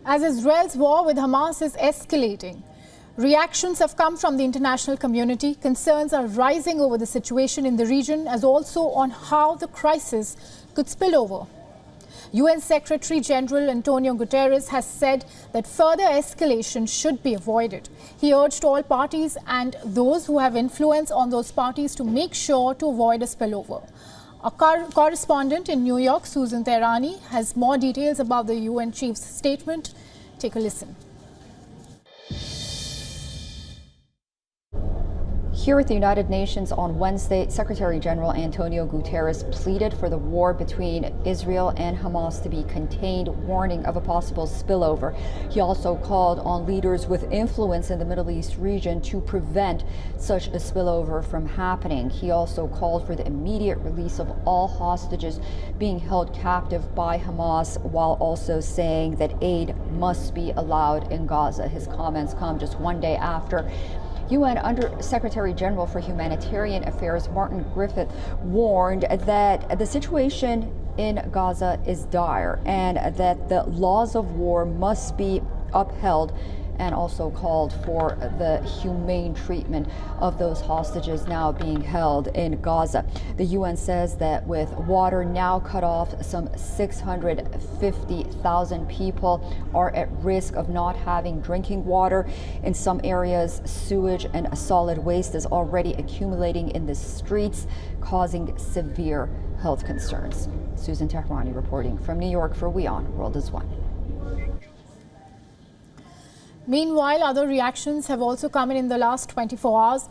As Israel's war with Hamas is escalating, reactions have come from the international community. Concerns are rising over the situation in the region, as also on how the crisis could spill over. UN Secretary General Antonio Guterres has said that further escalation should be avoided. He urged all parties and those who have influence on those parties to make sure to avoid a spillover. Our correspondent in New York, Susan Tehrani, has more details about the UN chief's statement. Take a listen. Here at the United Nations on Wednesday, Secretary General Antonio Guterres pleaded for the war between Israel and Hamas to be contained, warning of a possible spillover. He also called on leaders with influence in the Middle East region to prevent such a spillover from happening. He also called for the immediate release of all hostages being held captive by Hamas, while also saying that aid must be allowed in Gaza. His comments come just one day after UN Under-Secretary General for Humanitarian Affairs Martin Griffiths warned that the situation in Gaza is dire and that the laws of war must be upheld, and also called for the humane treatment of those hostages now being held in Gaza. The UN says that with water now cut off, some 650,000 people are at risk of not having drinking water. In some areas, sewage and solid waste is already accumulating in the streets, causing severe health concerns. Susan Tehrani reporting from New York for WION World is One. Meanwhile, other reactions have also come in the last 24 hours.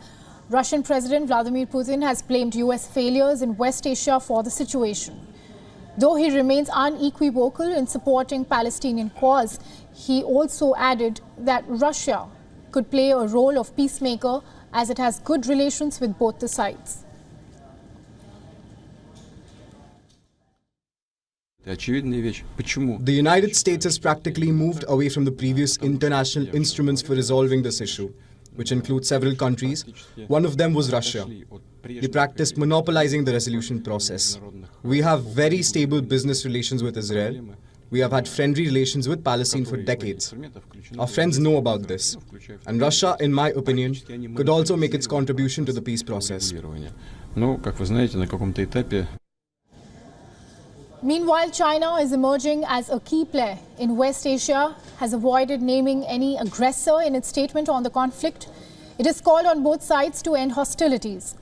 Russian President Vladimir Putin has blamed US failures in West Asia for the situation. Though he remains unequivocal in supporting Palestinian cause, he also added that Russia could play a role of peacemaker as it has good relations with both the sides. The United States has practically moved away from the previous international instruments for resolving this issue, which include several countries. One of them was Russia. They practiced monopolizing the resolution process. We have very stable business relations with Israel. We have had friendly relations with Palestine for decades. Our friends know about this. And Russia, in my opinion, could also make its contribution to the peace process. Meanwhile, China is emerging as a key player in West Asia, has avoided naming any aggressor in its statement on the conflict. It has called on both sides to end hostilities.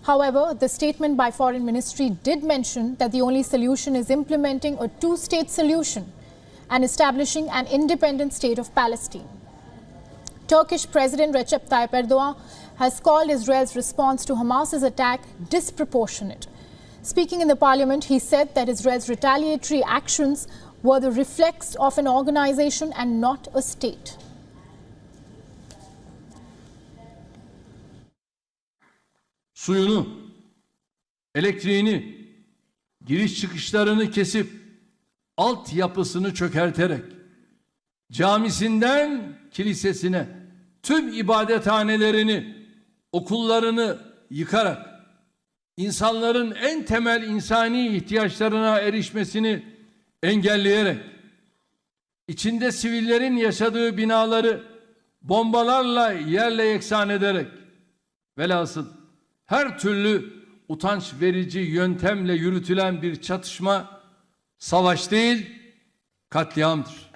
However, the statement by Foreign Ministry did mention that the only solution is implementing a two-state solution and establishing an independent state of Palestine. Turkish President Recep Tayyip Erdogan has called Israel's response to Hamas's attack disproportionate. Speaking in the parliament, he said that Israel's retaliatory actions were the reflex of an organization and not a state. Suyunu, elektriğini, giriş çıkışlarını kesip altyapısını çökerterek camisinden kilisesine tüm ibadethanelerini, okullarını yıkarak İnsanların en temel insani ihtiyaçlarına erişmesini engelleyerek, içinde sivillerin yaşadığı binaları bombalarla yerle yeksan ederek, velhasıl her türlü utanç verici yöntemle yürütülen bir çatışma, savaş değil, katliamdır.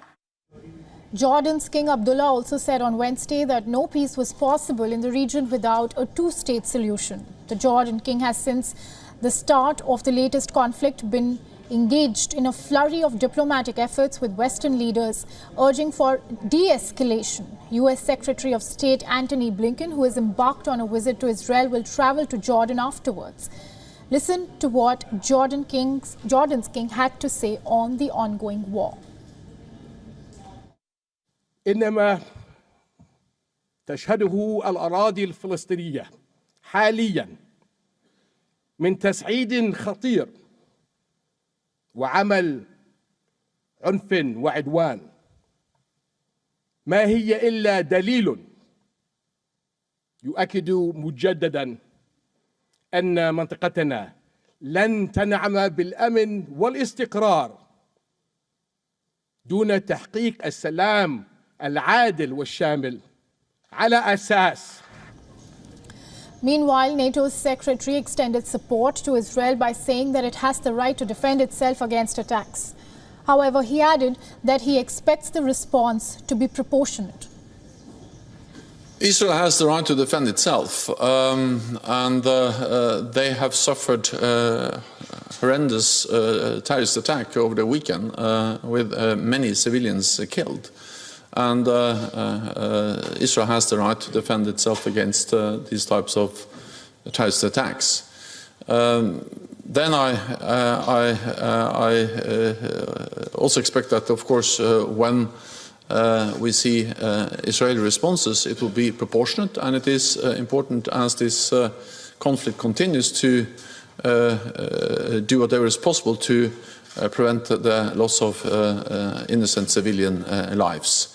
Jordan's King Abdullah also said on Wednesday that no peace was possible in the region without a two-state solution. The Jordan King has since the start of the latest conflict been engaged in a flurry of diplomatic efforts with Western leaders urging for de-escalation. US Secretary of State Antony Blinken, who has embarked on a visit to Israel, will travel to Jordan afterwards. Listen to what Jordan's king had to say on the ongoing war. إنما تشهده الأراضي الفلسطينية حاليا من تسعيد خطير وعمل عنف وعدوان ما هي إلا دليل يؤكد مجددا أن منطقتنا لن تنعم بالأمن والاستقرار دون تحقيق السلام العادل والشامل على أساس. Meanwhile, NATO's secretary extended support to Israel by saying that it has the right to defend itself against attacks. However, he added that he expects the response to be proportionate. Israel has the right to defend itself, and they have suffered horrendous terrorist attack over the weekend with many civilians killed. And Israel has the right to defend itself against these types of terrorist attacks. Then I also expect that, of course, when we see Israeli responses, it will be proportionate, and it is important as this conflict continues to do whatever is possible to prevent the loss of innocent civilian lives.